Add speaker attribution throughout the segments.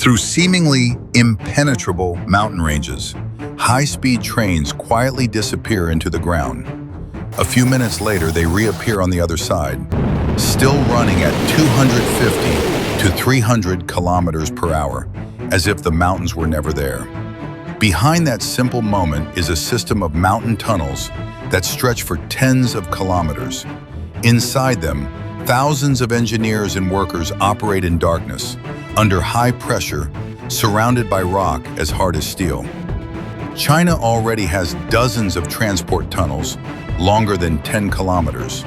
Speaker 1: Through seemingly impenetrable mountain ranges, high-speed trains quietly disappear into the ground. A few minutes later, they reappear on the other side, still running at 250 to 300 kilometers per hour, as if the mountains were never there. Behind that simple moment is a system of mountain tunnels that stretch for tens of kilometers. Inside them, thousands of engineers and workers operate in darkness, under high pressure, surrounded by rock as hard as steel. China already has dozens of transport tunnels longer than 10 kilometers,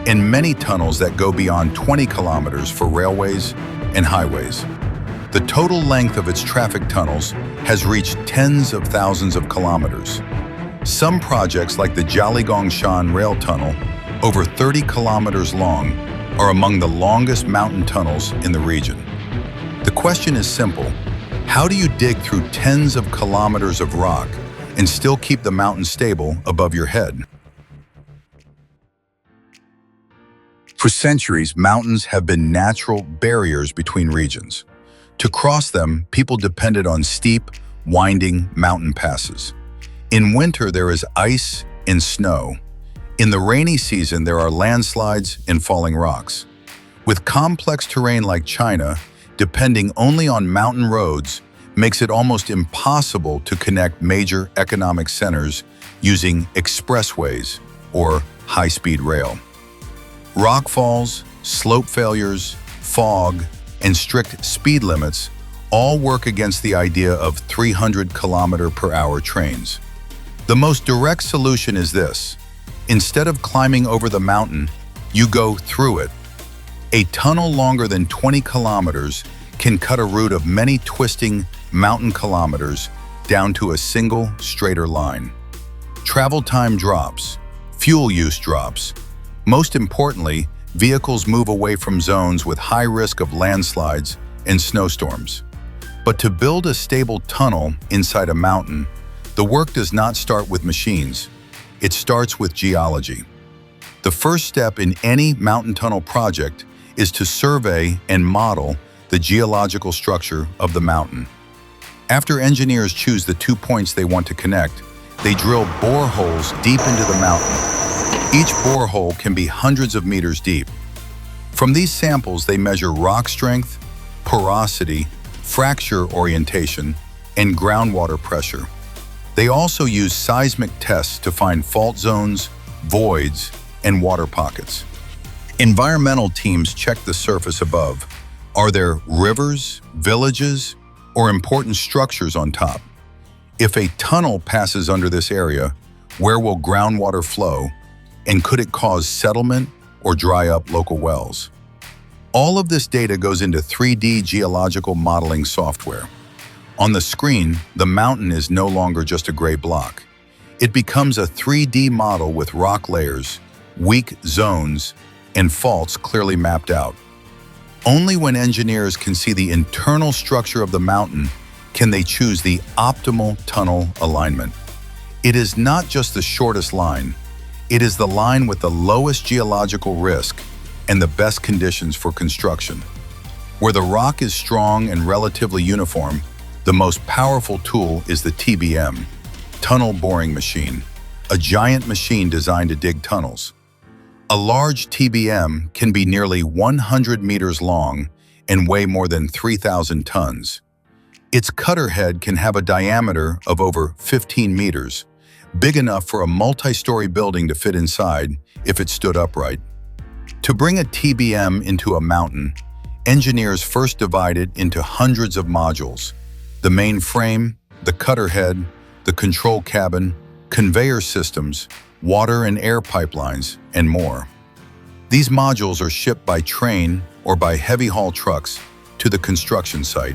Speaker 1: and many tunnels that go beyond 20 kilometers for railways and highways. The total length of its traffic tunnels has reached tens of thousands of kilometers. Some projects like the Jiaoligongshan rail tunnel, over 30 kilometers long, are among the longest mountain tunnels in the region. The question is simple: how do you dig through tens of kilometers of rock and still keep the mountain stable above your head? For centuries, mountains have been natural barriers between regions. To cross them, people depended on steep, winding mountain passes. In winter, there is ice and snow. In the rainy season, there are landslides and falling rocks. With complex terrain like China, depending only on mountain roads makes it almost impossible to connect major economic centers using expressways or high-speed rail. Rockfalls, slope failures, fog, and strict speed limits all work against the idea of 300 km/h trains. The most direct solution is this: instead of climbing over the mountain, you go through it. A tunnel longer than 20 kilometers can cut a route of many twisting mountain kilometers down to a single, straighter line. Travel time drops, fuel use drops. Most importantly, vehicles move away from zones with high risk of landslides and snowstorms. But to build a stable tunnel inside a mountain, the work does not start with machines. It starts with geology. The first step in any mountain tunnel project is to survey and model the geological structure of the mountain. After engineers choose the 2 points they want to connect, they drill boreholes deep into the mountain. Each borehole can be hundreds of meters deep. From these samples, they measure rock strength, porosity, fracture orientation, and groundwater pressure. They also use seismic tests to find fault zones, voids, and water pockets. Environmental teams check the surface above. Are there rivers, villages, or important structures on top? If a tunnel passes under this area, where will groundwater flow, and could it cause settlement or dry up local wells? All of this data goes into 3D geological modeling software. On the screen, the mountain is no longer just a gray block. It becomes a 3D model with rock layers, weak zones, and faults clearly mapped out. Only when engineers can see the internal structure of the mountain can they choose the optimal tunnel alignment. It is not just the shortest line. It is the line with the lowest geological risk and the best conditions for construction. Where the rock is strong and relatively uniform, the most powerful tool is the TBM, tunnel boring machine, a giant machine designed to dig tunnels. A large TBM can be nearly 100 meters long and weigh more than 3,000 tons. Its cutter head can have a diameter of over 15 meters, big enough for a multi-story building to fit inside if it stood upright. To bring a TBM into a mountain, engineers first divide it into hundreds of modules: the main frame, the cutter head, the control cabin, conveyor systems, water and air pipelines, and more. These modules are shipped by train or by heavy-haul trucks to the construction site.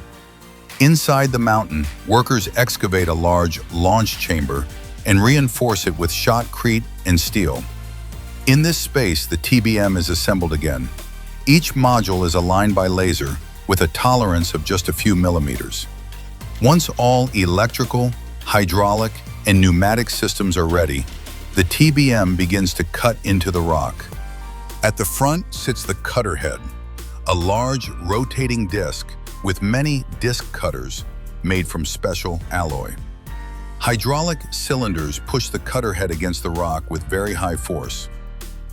Speaker 1: Inside the mountain, workers excavate a large launch chamber and reinforce it with shotcrete and steel. In this space, the TBM is assembled again. Each module is aligned by laser with a tolerance of just a few millimeters. Once all electrical, hydraulic, and pneumatic systems are ready, the TBM begins to cut into the rock. At the front sits the cutter head, a large rotating disc with many disc cutters made from special alloy. Hydraulic cylinders push the cutter head against the rock with very high force.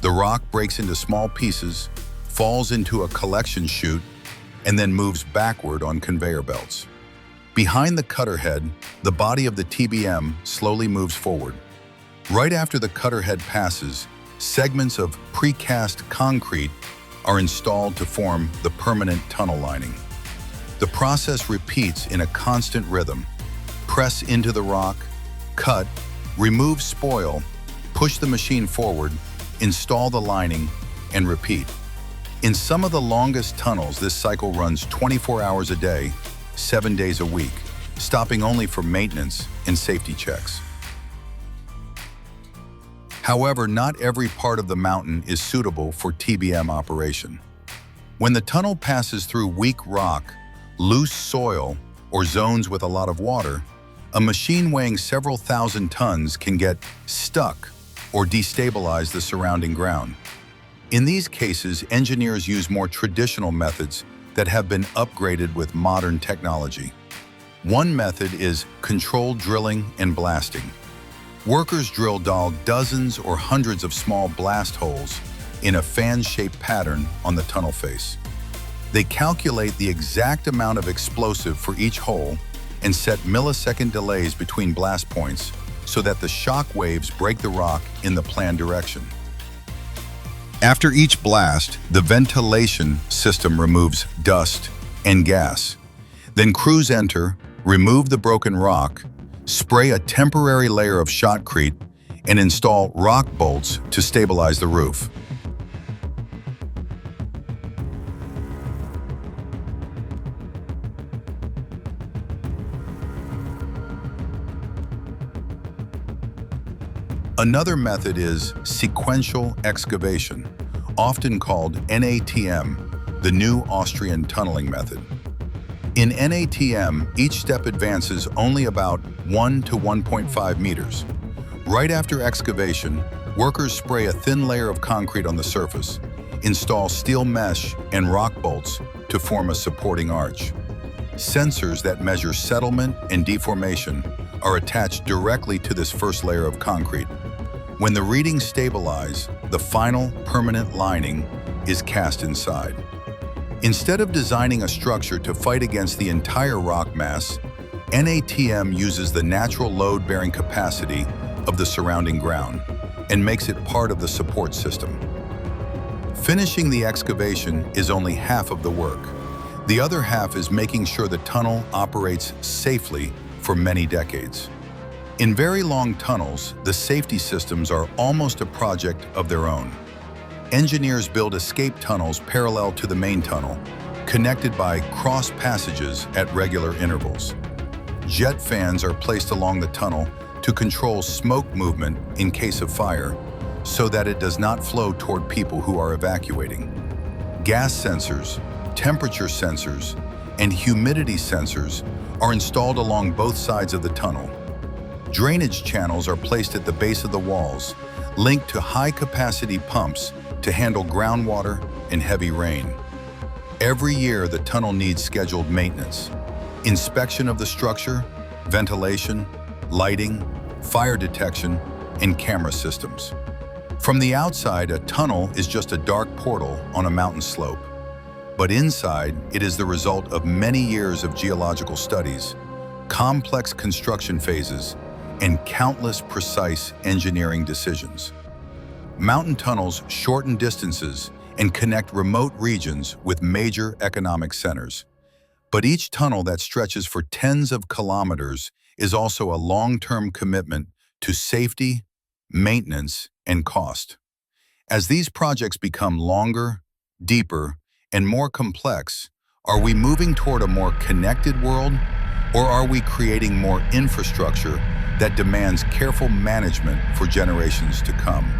Speaker 1: The rock breaks into small pieces, falls into a collection chute, and then moves backward on conveyor belts. Behind the cutter head, the body of the TBM slowly moves forward. Right after the cutter head passes, segments of precast concrete are installed to form the permanent tunnel lining. The process repeats in a constant rhythm. Press into the rock, cut, remove spoil, push the machine forward, install the lining, and repeat. In some of the longest tunnels, this cycle runs 24 hours a day, 7 days a week, stopping only for maintenance and safety checks. However, not every part of the mountain is suitable for TBM operation. When the tunnel passes through weak rock, loose soil, or zones with a lot of water, a machine weighing several thousand tons can get stuck or destabilize the surrounding ground. In these cases, engineers use more traditional methods that have been upgraded with modern technology. One method is controlled drilling and blasting. Workers drill dozens or hundreds of small blast holes in a fan-shaped pattern on the tunnel face. They calculate the exact amount of explosive for each hole and set millisecond delays between blast points so that the shock waves break the rock in the planned direction. After each blast, the ventilation system removes dust and gas. Then crews enter, remove the broken rock, spray a temporary layer of shotcrete, and install rock bolts to stabilize the roof. Another method is sequential excavation, often called NATM, the new Austrian tunneling method. In NATM, each step advances only about 1 to 1.5 meters. Right after excavation, workers spray a thin layer of concrete on the surface, install steel mesh and rock bolts to form a supporting arch. Sensors that measure settlement and deformation are attached directly to this first layer of concrete. When the readings stabilize, the final permanent lining is cast inside. Instead of designing a structure to fight against the entire rock mass, NATM uses the natural load-bearing capacity of the surrounding ground and makes it part of the support system. Finishing the excavation is only half of the work. The other half is making sure the tunnel operates safely for many decades. In very long tunnels, the safety systems are almost a project of their own. Engineers build escape tunnels parallel to the main tunnel, connected by cross passages at regular intervals. Jet fans are placed along the tunnel to control smoke movement in case of fire, so that it does not flow toward people who are evacuating. Gas sensors, temperature sensors, and humidity sensors are installed along both sides of the tunnel. Drainage channels are placed at the base of the walls, linked to high-capacity pumps to handle groundwater and heavy rain. Every year, the tunnel needs scheduled maintenance, inspection of the structure, ventilation, lighting, fire detection, and camera systems. From the outside, a tunnel is just a dark portal on a mountain slope. But inside, it is the result of many years of geological studies, complex construction phases, and countless precise engineering decisions. Mountain tunnels shorten distances and connect remote regions with major economic centers. But each tunnel that stretches for tens of kilometers is also a long-term commitment to safety, maintenance, and cost. As these projects become longer, deeper, and more complex, are we moving toward a more connected world, or are we creating more infrastructure that demands careful management for generations to come?